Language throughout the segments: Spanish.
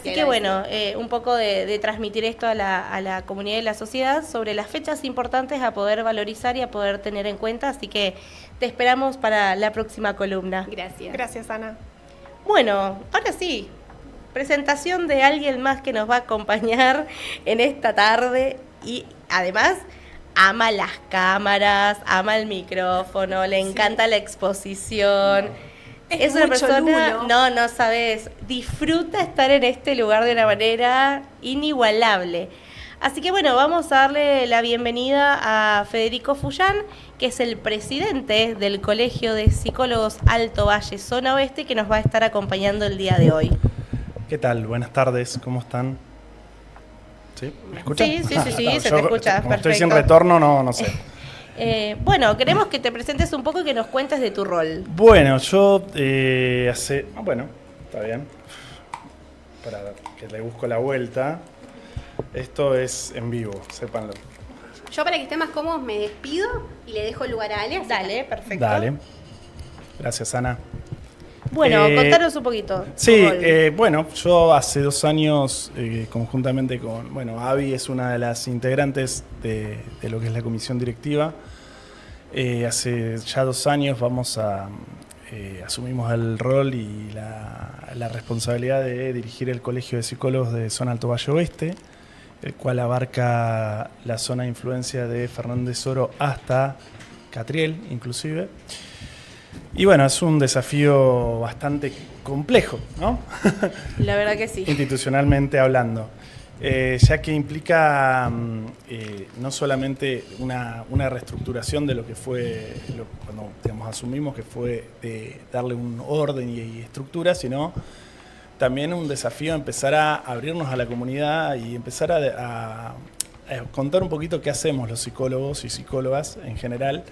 Así que bueno, un poco de transmitir esto a la comunidad y la sociedad sobre las fechas importantes a poder valorizar y a poder tener en cuenta. Así que te esperamos para la próxima columna. Gracias. Gracias, Ana. Bueno, ahora sí, presentación de alguien más que nos va a acompañar en esta tarde y además ama las cámaras, ama el micrófono, le encanta la exposición. Es una persona, no sabes, disfruta estar en este lugar de una manera inigualable. Así que bueno, vamos a darle la bienvenida a Federico Fullán, que es el presidente del Colegio de Psicólogos Alto Valle Zona Oeste, que nos va a estar acompañando el día de hoy. ¿Qué tal? Buenas tardes, ¿cómo están? ¿Sí? ¿Me escuchan? Sí, se te escucha, como perfecto. Estoy sin retorno, no sé. Bueno, queremos que te presentes un poco y que nos cuentes de tu rol. Bueno, yo bueno, está bien. Para que le busco la vuelta. Esto es en vivo, sépanlo. Yo, para que estén más cómodos, me despido y le dejo el lugar a Ale. Dale, perfecto. Dale. Gracias, Ana. Bueno, contanos un poquito. Sí, bueno, yo hace 2 años, conjuntamente con, Abby es una de las integrantes de lo que es la comisión directiva. Hace ya 2 años asumimos el rol y la responsabilidad de dirigir el Colegio de Psicólogos de Zona Alto Valle Oeste, el cual abarca la zona de influencia de Fernández Oro hasta Catriel, inclusive. Y bueno, es un desafío bastante complejo, ¿no? La verdad que sí. Institucionalmente hablando. Ya que implica no solamente una reestructuración de lo que fue, cuando asumimos que fue de darle un orden y estructura, sino también un desafío empezar a abrirnos a la comunidad y empezar a contar un poquito qué hacemos los psicólogos y psicólogas en general.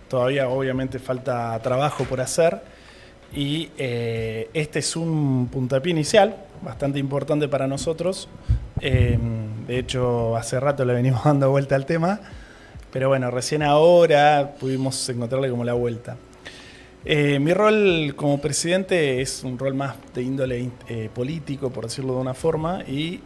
Todavía obviamente falta trabajo por hacer y este es un puntapié inicial bastante importante para nosotros. De hecho, hace rato le venimos dando vuelta al tema, pero bueno, recién ahora pudimos encontrarle como la vuelta. Mi rol como presidente es un rol más de índole político, por decirlo de una forma, y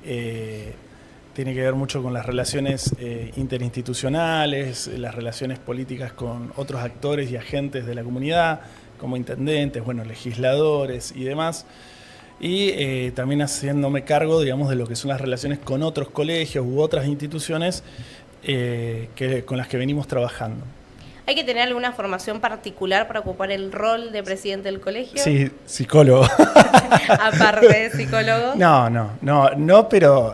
tiene que ver mucho con las relaciones interinstitucionales, las relaciones políticas con otros actores y agentes de la comunidad, como intendentes, legisladores y demás. Y también haciéndome cargo, digamos, de lo que son las relaciones con otros colegios u otras instituciones con las que venimos trabajando. ¿Hay que tener alguna formación particular para ocupar el rol de presidente del colegio? Sí, psicólogo. Aparte de psicólogo. No, pero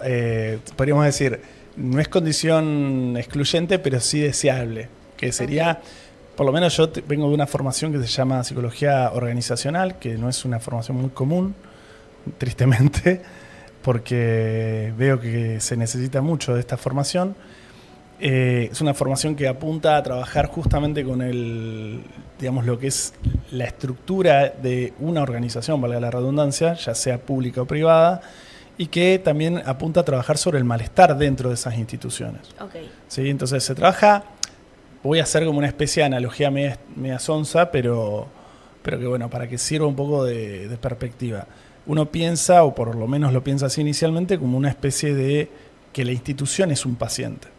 podríamos decir, no es condición excluyente, pero sí deseable, que sería, por lo menos yo vengo de una formación que se llama psicología organizacional, que no es una formación muy común, tristemente, porque veo que se necesita mucho de esta formación. Es una formación que apunta a trabajar justamente con lo que es la estructura de una organización, valga la redundancia, ya sea pública o privada, y que también apunta a trabajar sobre el malestar dentro de esas instituciones. Okay. ¿Sí? Entonces se trabaja, voy a hacer como una especie de analogía media sonsa, pero que para que sirva un poco de perspectiva. Uno piensa, o por lo menos lo piensa así inicialmente, como una especie de que la institución es un paciente.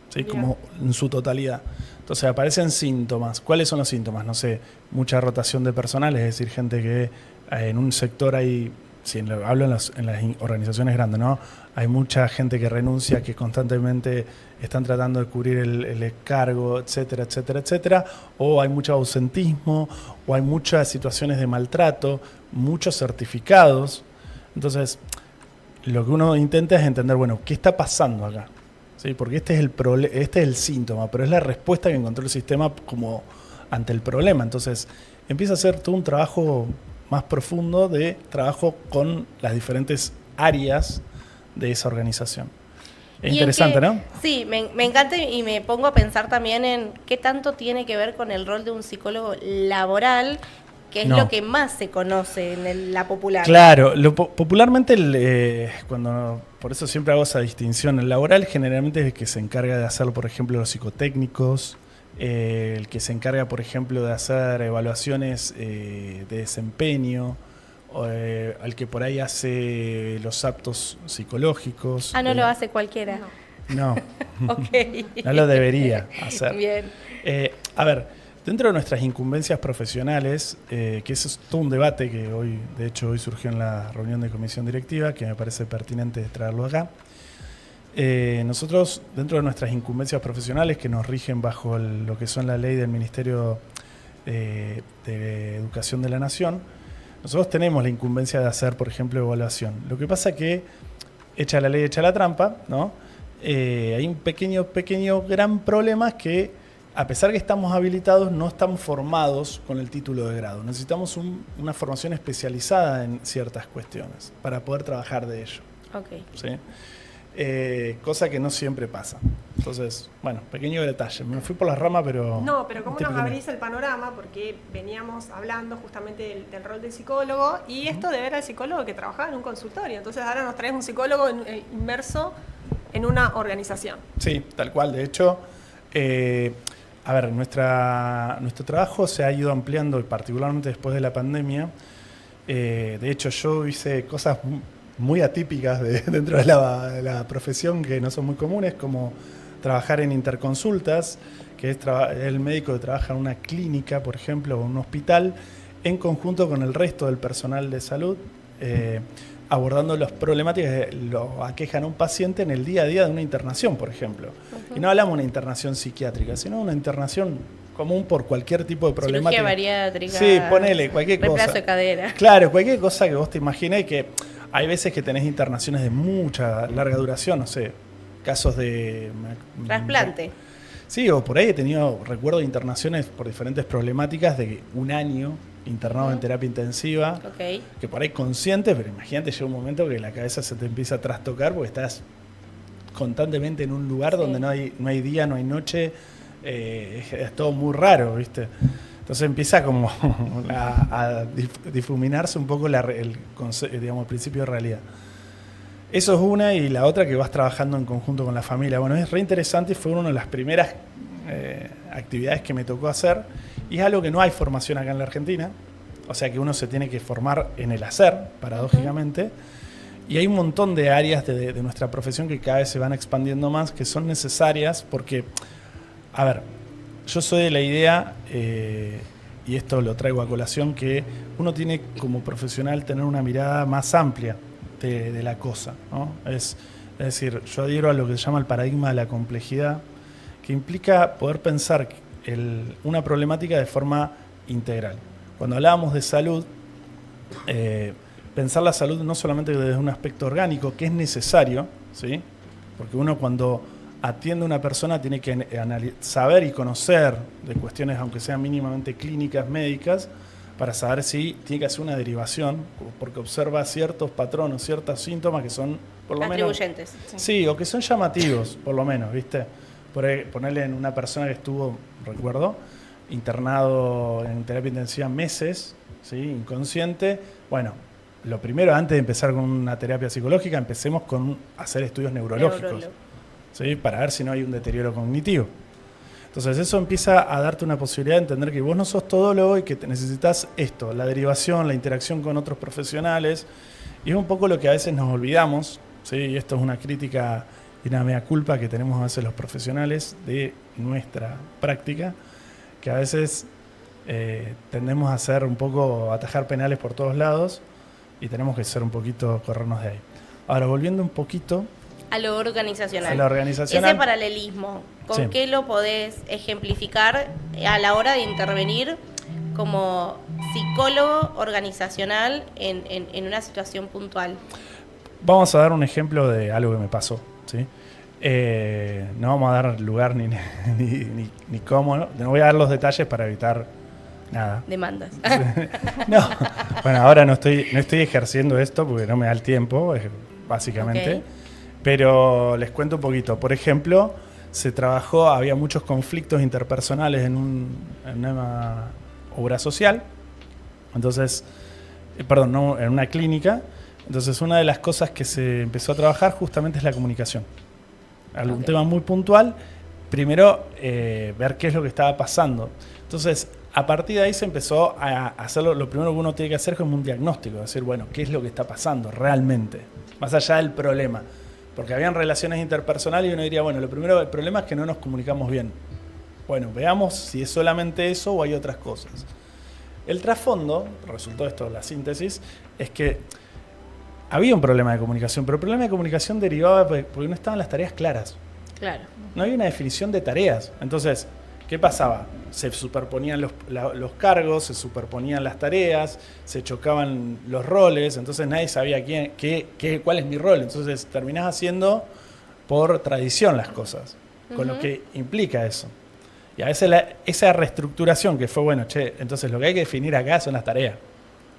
¿Sí? Como en su totalidad. Entonces aparecen síntomas. ¿Cuáles son los síntomas? No sé, mucha rotación de personal, es decir, gente que en un sector hay, hablo en las organizaciones grandes, ¿no? Hay mucha gente que renuncia, que constantemente están tratando de cubrir el cargo, etcétera, etcétera, etcétera. O hay mucho ausentismo, o hay muchas situaciones de maltrato, muchos certificados. Entonces, lo que uno intenta es entender, ¿qué está pasando acá? Sí, porque este es el síntoma, pero es la respuesta que encontró el sistema como ante el problema. Entonces empieza a hacer todo un trabajo más profundo de trabajo con las diferentes áreas de esa organización. Es interesante, ¿no? Sí, me encanta y me pongo a pensar también en qué tanto tiene que ver con el rol de un psicólogo laboral, que es lo que más se conoce en la popular. Claro, popularmente, por eso siempre hago esa distinción. El laboral generalmente es el que se encarga de hacer, por ejemplo, los psicotécnicos, el que se encarga, por ejemplo, de hacer evaluaciones de desempeño al que por ahí hace los aptos psicológicos. No lo hace cualquiera. No, Ok. no lo debería hacer. Bien. A ver, dentro de nuestras incumbencias profesionales, que eso es todo un debate que hoy, de hecho, hoy surgió en la reunión de comisión directiva, que me parece pertinente traerlo acá. Nosotros, dentro de nuestras incumbencias profesionales que nos rigen bajo lo que son la ley del Ministerio de Educación de la Nación, nosotros tenemos la incumbencia de hacer, por ejemplo, evaluación. Lo que pasa que, hecha la ley, hecha la trampa, ¿no? Hay un pequeño, gran problema que, a pesar que estamos habilitados, no estamos formados con el título de grado. Necesitamos una formación especializada en ciertas cuestiones para poder trabajar de ello. Ok. ¿Sí? Cosa que no siempre pasa. Entonces, bueno, pequeño detalle. Me fui por las ramas, pero... No, pero ¿cómo nos abrís el panorama? Porque veníamos hablando justamente del rol del psicólogo y esto de ver al psicólogo que trabajaba en un consultorio. Entonces ahora nos traes un psicólogo inmerso en una organización. Sí, tal cual. De hecho, a ver, nuestro trabajo se ha ido ampliando, y particularmente después de la pandemia. De hecho, yo hice cosas muy atípicas dentro de la profesión que no son muy comunes, como trabajar en interconsultas, que es el médico que trabaja en una clínica, por ejemplo, o en un hospital, en conjunto con el resto del personal de salud, abordando las problemáticas que lo aquejan a un paciente en el día a día de una internación, por ejemplo. Y no hablamos de una internación psiquiátrica, sino una internación común por cualquier tipo de problemática. Cirugía bariátrica. Sí, ponele cualquier cosa. Reemplazo de cadera. Claro, cualquier cosa que vos te imagines, que hay veces que tenés internaciones de mucha larga duración, no sé, casos de... Trasplante. Sí, o por ahí he tenido, recuerdo, internaciones por diferentes problemáticas de un año internado en terapia intensiva, que por ahí consciente, pero imagínate, llega un momento que la cabeza se te empieza a trastocar porque estás constantemente en un lugar donde no hay día, no hay noche, es todo muy raro, ¿viste? Entonces empieza como a difuminarse un poco el principio de realidad. Eso es una, y la otra que vas trabajando en conjunto con la familia. Bueno, es re interesante y fue una de las primeras actividades que me tocó hacer, y es algo que no hay formación acá en la Argentina, o sea que uno se tiene que formar en el hacer, paradójicamente, y hay un montón de áreas de nuestra profesión que cada vez se van expandiendo más, que son necesarias porque, a ver, yo soy de la idea, y esto lo traigo a colación, que uno tiene como profesional tener una mirada más amplia de la cosa, ¿no? Es decir, yo adhiero a lo que se llama el paradigma de la complejidad, que implica poder pensar una problemática de forma integral. Cuando hablábamos de salud, pensar la salud no solamente desde un aspecto orgánico, que es necesario, ¿sí? Porque uno cuando atiende a una persona tiene que saber y conocer de cuestiones, aunque sean mínimamente clínicas, médicas, para saber si tiene que hacer una derivación, porque observa ciertos patrones, ciertos síntomas que son, por lo menos... Atribuyentes. Sí, o que son llamativos, por lo menos, ¿viste? Ponerle en una persona que estuvo, recuerdo, internado en terapia intensiva meses, ¿sí? Inconsciente. Bueno, lo primero, antes de empezar con una terapia psicológica, empecemos con hacer estudios neurológicos, ¿sí? Para ver si no hay un deterioro cognitivo. Entonces eso empieza a darte una posibilidad de entender que vos no sos todólogo y que necesitas esto, la derivación, la interacción con otros profesionales, y es un poco lo que a veces nos olvidamos, ¿sí? Y esto es una crítica y una mea culpa que tenemos a veces los profesionales de nuestra práctica, que a veces tendemos a hacer un poco, atajar penales por todos lados, y tenemos que ser un poquito, corrernos de ahí. Ahora, volviendo un poquito a lo organizacional. A lo organizacional. Ese paralelismo, ¿con qué lo podés ejemplificar a la hora de intervenir como psicólogo organizacional en una situación puntual? Vamos a dar un ejemplo de algo que me pasó, ¿sí? No vamos a dar lugar ni cómo, ¿no? No voy a dar los detalles para evitar nada. Demandas. No, bueno, ahora no estoy ejerciendo esto porque no me da el tiempo, básicamente. Okay. Pero les cuento un poquito. Por ejemplo, había muchos conflictos interpersonales en una obra social. Entonces, en una clínica. Entonces, una de las cosas que se empezó a trabajar justamente es la comunicación. Un tema muy puntual. Primero, ver qué es lo que estaba pasando. Entonces, a partir de ahí se empezó a hacerlo. Lo primero que uno tiene que hacer es como un diagnóstico, decir, bueno, ¿qué es lo que está pasando realmente? Más allá del problema. Porque habían relaciones interpersonales y uno diría, bueno, el problema es que no nos comunicamos bien. Bueno, veamos si es solamente eso o hay otras cosas. El trasfondo, resultó esto, la síntesis, es que había un problema de comunicación, pero el problema de comunicación derivaba porque no estaban las tareas claras. Claro. No había una definición de tareas. Entonces, ¿qué pasaba? Se superponían los cargos, se superponían las tareas, se chocaban los roles, entonces nadie sabía cuál es mi rol. Entonces terminás haciendo por tradición las cosas, con lo que implica eso. Y a veces esa reestructuración que fue, bueno, entonces lo que hay que definir acá son las tareas.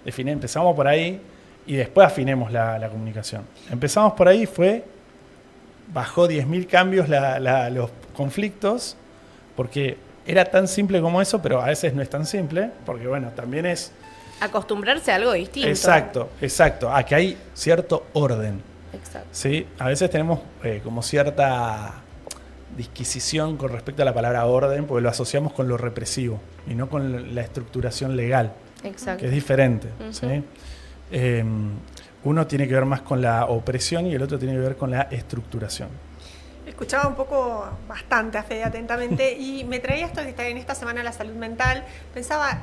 Empezamos por ahí y después afinemos la comunicación. Empezamos por ahí, bajó 10.000 cambios los conflictos, porque era tan simple como eso, pero a veces no es tan simple, porque bueno, también es... Acostumbrarse a algo distinto. Exacto, a que hay cierto orden. Exacto. ¿Sí? A veces tenemos como cierta disquisición con respecto a la palabra orden, porque lo asociamos con lo represivo y no con la estructuración legal, Exacto. que es diferente. ¿Sí? Uno tiene que ver más con la opresión y el otro tiene que ver con la estructuración. Escuchaba un poco, bastante a Fede atentamente, y me traía esto de estar en esta semana de la salud mental. Pensaba,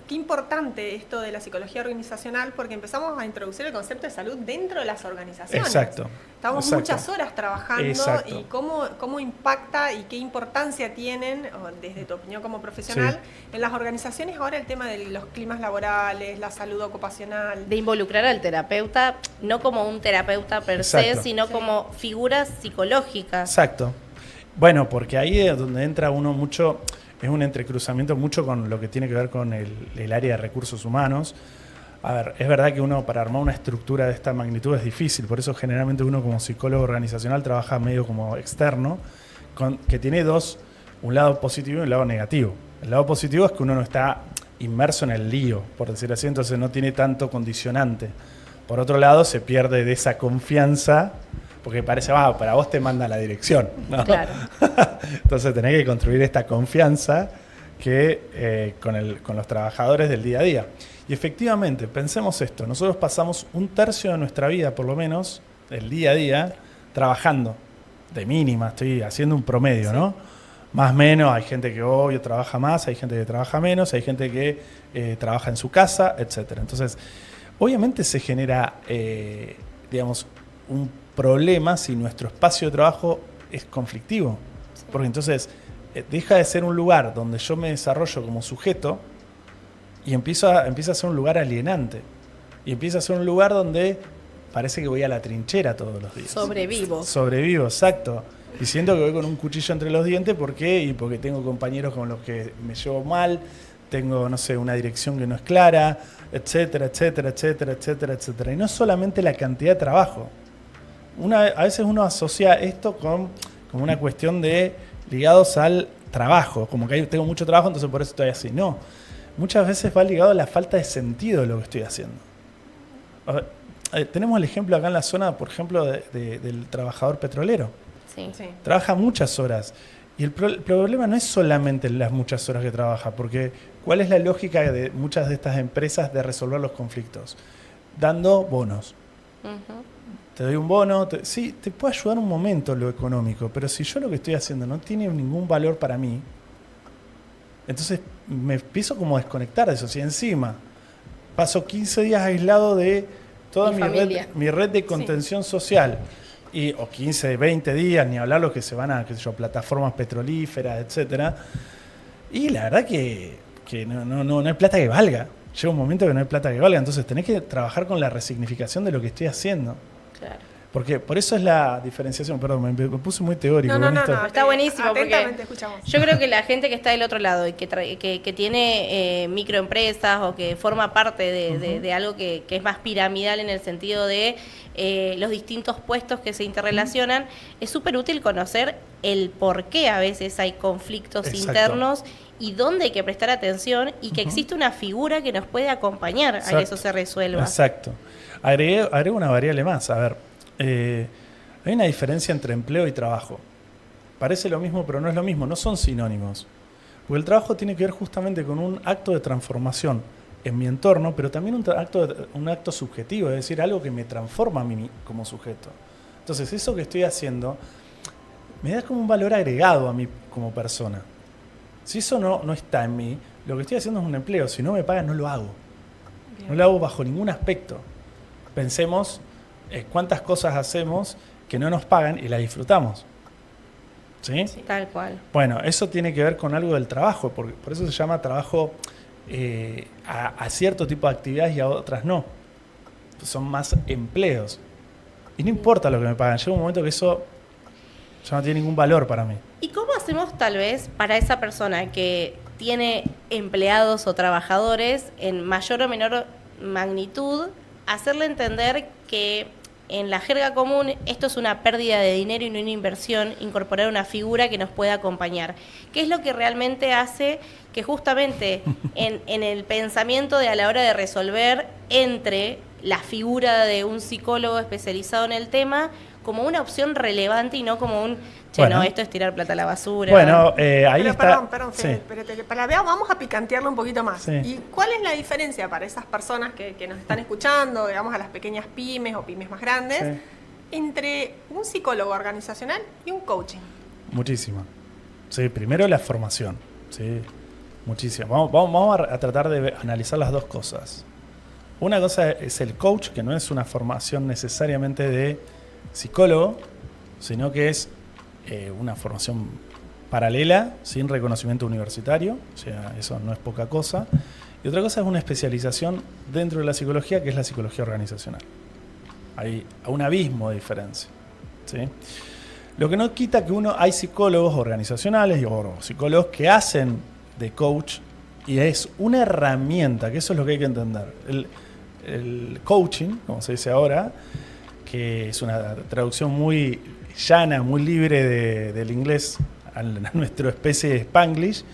qué importante esto de la psicología organizacional, porque empezamos a introducir el concepto de salud dentro de las organizaciones. Exacto. Estamos muchas horas trabajando. Exacto. Y cómo impacta y qué importancia tienen, desde tu opinión como profesional, en las organizaciones ahora el tema de los climas laborales, la salud ocupacional. De involucrar al terapeuta, no como un terapeuta per se, sino como figura psicológica. Exacto. Bueno, porque ahí es donde entra uno mucho, es un entrecruzamiento mucho con lo que tiene que ver con el área de recursos humanos. A ver, es verdad que uno para armar una estructura de esta magnitud es difícil, por eso generalmente uno como psicólogo organizacional trabaja medio como externo, que tiene un lado positivo y un lado negativo. El lado positivo es que uno no está inmerso en el lío, por decir así, entonces no tiene tanto condicionante. Por otro lado, se pierde de esa confianza, porque parece, para vos te manda la dirección, ¿no? Claro. Entonces tenés que construir esta confianza con los trabajadores del día a día. Y efectivamente, pensemos esto, nosotros pasamos 1/3 de nuestra vida, por lo menos, el día a día, trabajando. De mínima, estoy haciendo un promedio, sí. ¿No? Más o menos, hay gente que obvio trabaja más, hay gente que trabaja menos, hay gente que trabaja en su casa, etc. Entonces, obviamente se genera, un problema si nuestro espacio de trabajo es conflictivo. Sí. Porque entonces deja de ser un lugar donde yo me desarrollo como sujeto y empieza a ser un lugar alienante. Y empieza a ser un lugar donde parece que voy a la trinchera todos los días. Sobrevivo, exacto. Y siento que voy con un cuchillo entre los dientes. ¿Por qué? Y porque tengo compañeros con los que me llevo mal, tengo, no sé, una dirección que no es clara, etcétera, etcétera, etcétera, etcétera, etcétera. Y no solamente la cantidad de trabajo. A veces uno asocia esto con una cuestión de ligados al trabajo, como que tengo mucho trabajo, entonces por eso estoy así. No, muchas veces va ligado a la falta de sentido de lo que estoy haciendo. Tenemos el ejemplo acá en la zona, por ejemplo, del trabajador petrolero. Sí. Trabaja muchas horas. Y el problema no es solamente las muchas horas que trabaja, porque ¿cuál es la lógica de muchas de estas empresas de resolver los conflictos? Dando bonos. Uh-huh. Te doy un bono, sí, te puede ayudar un momento lo económico, pero si yo lo que estoy haciendo no tiene ningún valor para mí, entonces me empiezo como a desconectar de eso. Si encima paso 15 días aislado de toda mi red de contención social, o 15, 20 días, ni hablar los que se van a, plataformas petrolíferas, etcétera, y la verdad que no hay plata que valga. Llega un momento que no hay plata que valga, entonces tenés que trabajar con la resignificación de lo que estoy haciendo. Claro. Porque por eso es la diferenciación. Perdón, me puse muy teórico. No, está buenísimo. Atentamente escuchamos. Yo creo que la gente que está del otro lado y que tiene microempresas o que forma parte de algo que es más piramidal en el sentido de los distintos puestos que se interrelacionan, es súper útil conocer el por qué a veces hay conflictos internos y dónde hay que prestar atención y que existe una figura que nos puede acompañar a que eso se resuelva. Exacto. Agregué una variable más. A ver, hay una diferencia entre empleo y trabajo. Parece lo mismo, pero no es lo mismo. No son sinónimos. Porque el trabajo tiene que ver justamente con un acto de transformación en mi entorno, pero también un acto subjetivo, es decir, algo que me transforma a mí como sujeto. Entonces, eso que estoy haciendo me da como un valor agregado a mí como persona. Si eso no está en mí, lo que estoy haciendo es un empleo. Si no me pagan, no lo hago. Bien. No lo hago bajo ningún aspecto. Pensemos cuántas cosas hacemos que no nos pagan y las disfrutamos. ¿Sí? Sí, tal cual. Bueno, eso tiene que ver con algo del trabajo, por eso se llama trabajo a cierto tipo de actividades y a otras no. Son más empleos. Y no importa lo que me pagan, llega un momento que eso ya no tiene ningún valor para mí. ¿Y cómo hacemos tal vez para esa persona que tiene empleados o trabajadores en mayor o menor magnitud, hacerle entender que en la jerga común esto es una pérdida de dinero y no una inversión, incorporar una figura que nos pueda acompañar? ¿Qué es lo que realmente hace que justamente en el pensamiento de a la hora de resolver entre la figura de un psicólogo especializado en el tema como una opción relevante y no como un, che, Bueno. no, esto es tirar plata a la basura? Bueno, ahí Pero está. perdón, Sí. Fede, vamos a picantearlo un poquito más. Sí. ¿Y cuál es la diferencia para esas personas que nos están escuchando, digamos a las pequeñas pymes o pymes más grandes, Sí. entre un psicólogo organizacional y un coaching? Muchísima. Sí, primero la formación. Sí, muchísima. Vamos a tratar de analizar las dos cosas. Una cosa es el coach, que no es una formación necesariamente de psicólogo, sino que es una formación paralela, sin reconocimiento universitario, o sea, eso no es poca cosa. Y otra cosa es una especialización dentro de la psicología, que es la psicología organizacional. Hay un abismo de diferencia, ¿sí? Lo que no quita que hay psicólogos organizacionales o psicólogos que hacen de coach y es una herramienta, que eso es lo que hay que entender. El coaching, como se dice ahora, que es una traducción muy llana, muy libre del inglés a nuestra especie de Spanglish,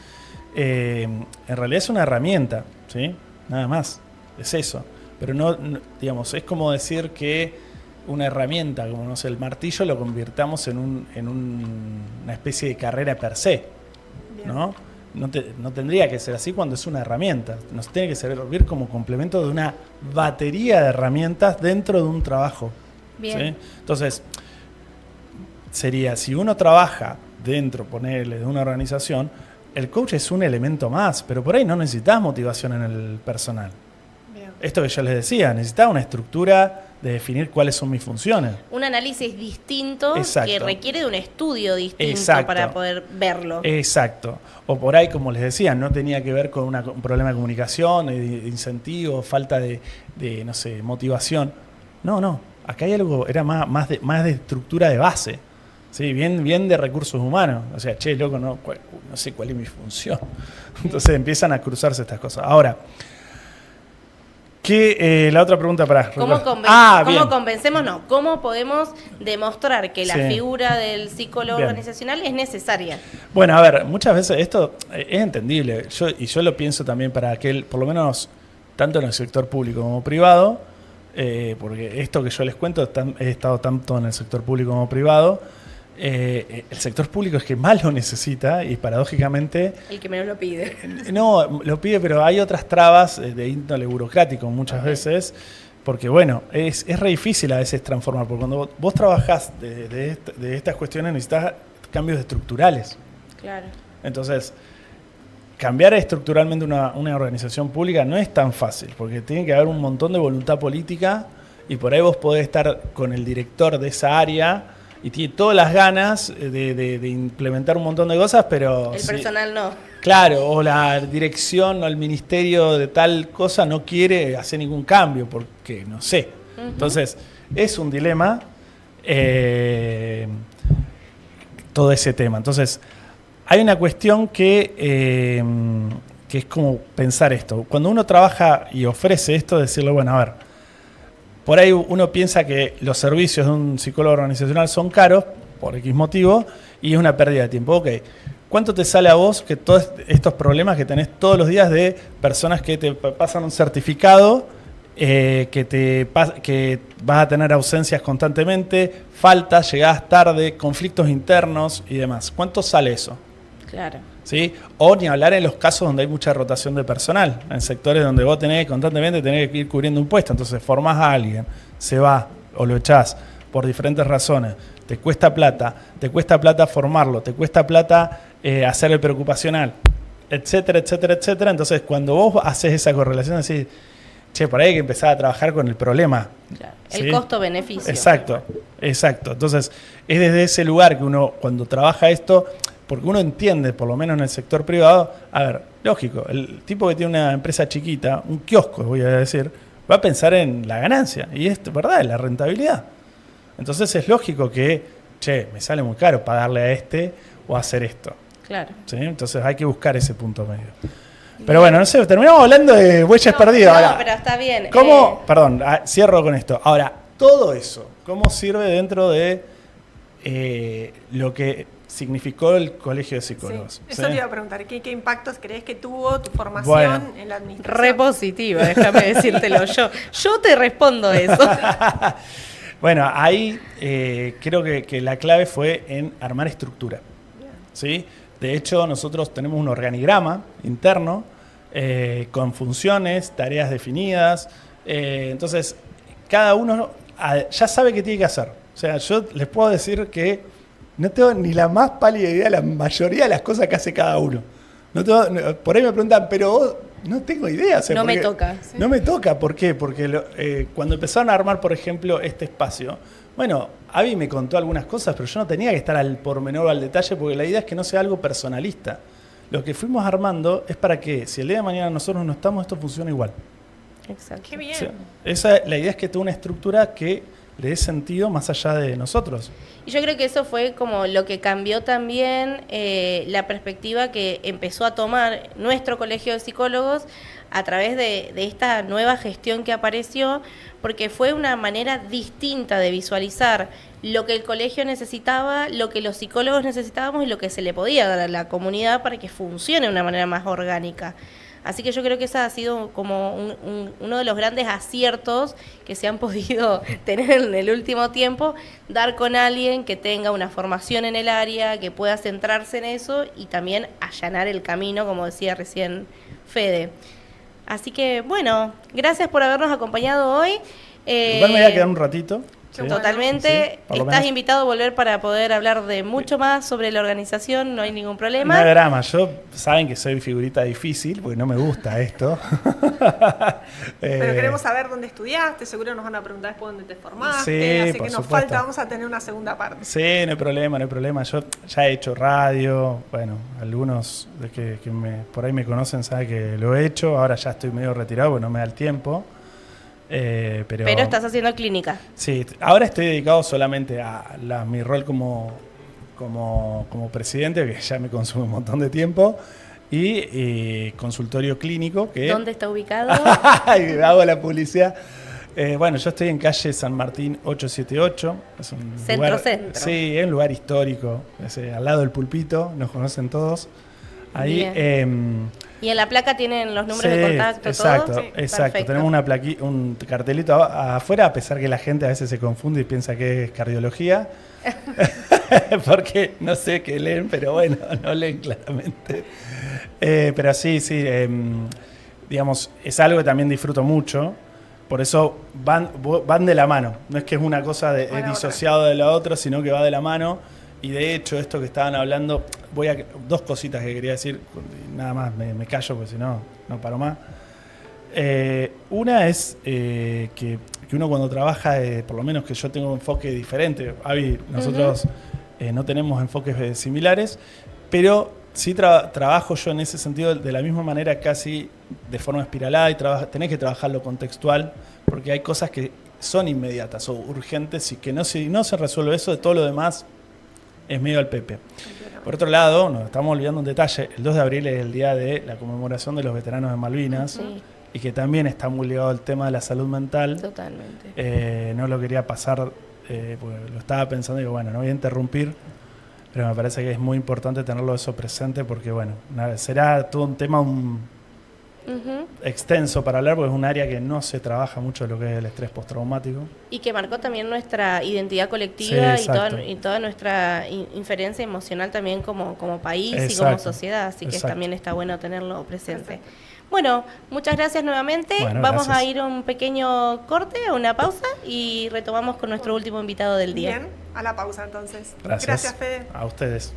en realidad es una herramienta, ¿sí? Nada más, es eso. Pero no, digamos, es como decir que una herramienta, como no sé, el martillo, lo convirtamos en una especie de carrera per se, ¿no? No tendría que ser así cuando es una herramienta. Nos tiene que servir como complemento de una batería de herramientas dentro de un trabajo. Bien. ¿Sí? Entonces, sería, si uno trabaja dentro, ponerle, de una organización, el coach es un elemento más, pero por ahí no necesitas motivación en el personal. Bien. Esto que yo les decía, necesitas una estructura de definir cuáles son mis funciones. Un análisis distinto Exacto. que requiere de un estudio distinto Exacto. para poder verlo. Exacto. O por ahí, como les decía, no tenía que ver con un problema de comunicación, de incentivo, falta de, no sé, motivación. No. Acá hay algo, era más de estructura de base. Sí, bien de recursos humanos. O sea, che, loco, no sé cuál es mi función. Entonces empiezan a cruzarse estas cosas. Ahora, la otra pregunta para... ¿Cómo bien. convencemos? No, ¿cómo podemos demostrar que la Sí. figura del psicólogo Bien. organizacional es necesaria? Bueno, a ver, muchas veces esto es entendible. Yo lo pienso también para aquel, por lo menos tanto en el sector público como privado, porque esto que yo les cuento, he estado tanto en el sector público como privado. El sector público es que más lo necesita y paradójicamente El que menos lo pide. no lo pide, pero hay otras trabas de índole burocrático muchas veces, porque bueno, es re difícil a veces transformar, porque cuando vos trabajás de estas cuestiones necesitas cambios estructurales. Claro. Entonces, cambiar estructuralmente una organización pública no es tan fácil, porque tiene que haber un montón de voluntad política y por ahí vos podés estar con el director de esa área y tiene todas las ganas de implementar un montón de cosas, pero... El personal no. Claro, o la dirección o el ministerio de tal cosa no quiere hacer ningún cambio, porque no sé. Entonces, es un dilema todo ese tema. Entonces, hay una cuestión que es como pensar esto. Cuando uno trabaja y ofrece esto, decirle, bueno, a ver, por ahí uno piensa que los servicios de un psicólogo organizacional son caros, por X motivo, y es una pérdida de tiempo. Ok, ¿cuánto te sale a vos que todos estos problemas que tenés todos los días de personas que te pasan un certificado, que vas a tener ausencias constantemente, faltas, llegadas tarde, conflictos internos y demás? ¿Cuánto sale eso? Claro. ¿Sí? O ni hablar en los casos donde hay mucha rotación de personal, en sectores donde vos constantemente tenés que ir cubriendo un puesto, entonces formás a alguien, se va o lo echás por diferentes razones, te cuesta plata formarlo, te cuesta plata hacer el preocupacional, etcétera, etcétera, etcétera. Entonces cuando vos haces esa correlación decís, che, por ahí hay que empezar a trabajar con el problema. Claro. ¿Sí? El costo-beneficio. Exacto. Entonces, es desde ese lugar que uno, cuando trabaja esto, porque uno entiende, por lo menos en el sector privado, a ver, lógico, el tipo que tiene una empresa chiquita, un kiosco, voy a decir, va a pensar en la ganancia, y es verdad, en la rentabilidad. Entonces es lógico que, che, me sale muy caro pagarle a este o hacer esto. Claro. ¿Sí? Entonces hay que buscar ese punto medio. Pero bueno, no sé, terminamos hablando de huellas perdidas. No, ahora, pero está bien. ¿cómo? Perdón, cierro con esto. Ahora, todo eso, ¿cómo sirve dentro de lo que significó el Colegio de Psicólogos? Eso te iba a preguntar, ¿qué impactos crees que tuvo tu formación Bueno. en la administración? Re positiva, déjame decírtelo yo. Yo te respondo eso. Bueno, ahí creo que la clave fue en armar estructura. ¿Sí? De hecho, nosotros tenemos un organigrama interno con funciones, tareas definidas. Entonces, cada uno ya sabe qué tiene que hacer. O sea, yo les puedo decir que no tengo ni la más pálida idea de la mayoría de las cosas que hace cada uno. Por ahí me preguntan, pero vos, no tengo idea. O sea, No me porque toca. Sí. No me toca, ¿por qué? Porque cuando empezaron a armar, por ejemplo, este espacio, bueno, Avi me contó algunas cosas, pero yo no tenía que estar al pormenor o al detalle, porque la idea es que no sea algo personalista. Lo que fuimos armando es para que, si el día de mañana nosotros no estamos, esto funcione igual. Exacto. Qué bien. O sea, la idea es que tenga una estructura que le dé sentido más allá de nosotros. Y yo creo que eso fue como lo que cambió también la perspectiva que empezó a tomar nuestro Colegio de Psicólogos a través de esta nueva gestión que apareció, porque fue una manera distinta de visualizar lo que el colegio necesitaba, lo que los psicólogos necesitábamos y lo que se le podía dar a la comunidad para que funcione de una manera más orgánica. Así que yo creo que esa ha sido como uno de los grandes aciertos que se han podido tener en el último tiempo, dar con alguien que tenga una formación en el área, que pueda centrarse en eso y también allanar el camino, como decía recién Fede. Así que, bueno, gracias por habernos acompañado hoy. Igual me voy a quedar un ratito. ¿sí? Totalmente. Sí, por lo Estás menos. invitado a volver para poder hablar de mucho más sobre la organización, no hay ningún No problema. hay drama, saben que soy figurita difícil, porque no me gusta esto. Pero queremos saber dónde estudiaste, seguro nos van a preguntar después dónde te formaste, Sí, así por que nos supuesto. falta, vamos a tener una segunda parte. Sí, no hay problema. Yo ya he hecho radio, bueno, algunos de que por ahí me conocen saben que lo he hecho, ahora ya estoy medio retirado porque no me da el tiempo. Pero estás haciendo clínica. Sí, ahora estoy dedicado solamente a mi rol como presidente, que ya me consume un montón de tiempo, y consultorio clínico. Que ¿Dónde está ubicado? hago la publicidad. Bueno, yo estoy en calle San Martín 878. Es un lugar, Centro. Sí, es un lugar histórico, al lado del Pulpito, nos conocen todos. Ahí. Y en la placa tienen los números Sí, de contacto, exacto, todo. exacto. Perfecto. Tenemos un cartelito afuera, a pesar que la gente a veces se confunde y piensa que es cardiología. Porque no sé qué leen, pero bueno, no leen claramente. Pero sí, digamos, es algo que también disfruto mucho. Por eso van de la mano. No es que es una cosa disociado de la otra, sino que va de la mano. Y de hecho, esto que estaban hablando, dos cositas que quería decir, nada más me callo porque si no, no paro más. Una es que uno cuando trabaja, por lo menos que yo tengo un enfoque diferente, Avi, nosotros no tenemos enfoques similares, pero sí trabajo yo en ese sentido de la misma manera, casi de forma espiralada, y tenés que trabajar lo contextual, porque hay cosas que son inmediatas o urgentes y que si no se resuelve eso, de todo lo demás es medio al pepe. Por otro lado, nos estamos olvidando un detalle, el 2 de abril es el día de la conmemoración de los veteranos de Malvinas, Sí, y que también está muy ligado al tema de la salud mental. totalmente. No lo quería pasar, porque lo estaba pensando y digo, bueno, no voy a interrumpir, pero me parece que es muy importante tenerlo eso presente porque, bueno, será todo un tema, un Ujú. extenso para hablar, porque es un área que no se trabaja mucho lo que es el estrés postraumático. Y que marcó también nuestra identidad colectiva Sí, y toda, exacto. y toda nuestra inferencia emocional también como país y como Exacto, sociedad, así que exacto. también está bueno tenerlo presente. Bueno, muchas gracias nuevamente. Bueno, Vamos a gracias. ir a un pequeño corte, a una pausa y retomamos con nuestro último invitado del día. Bien, a la pausa entonces. Gracias. Gracias, Fede. A ustedes.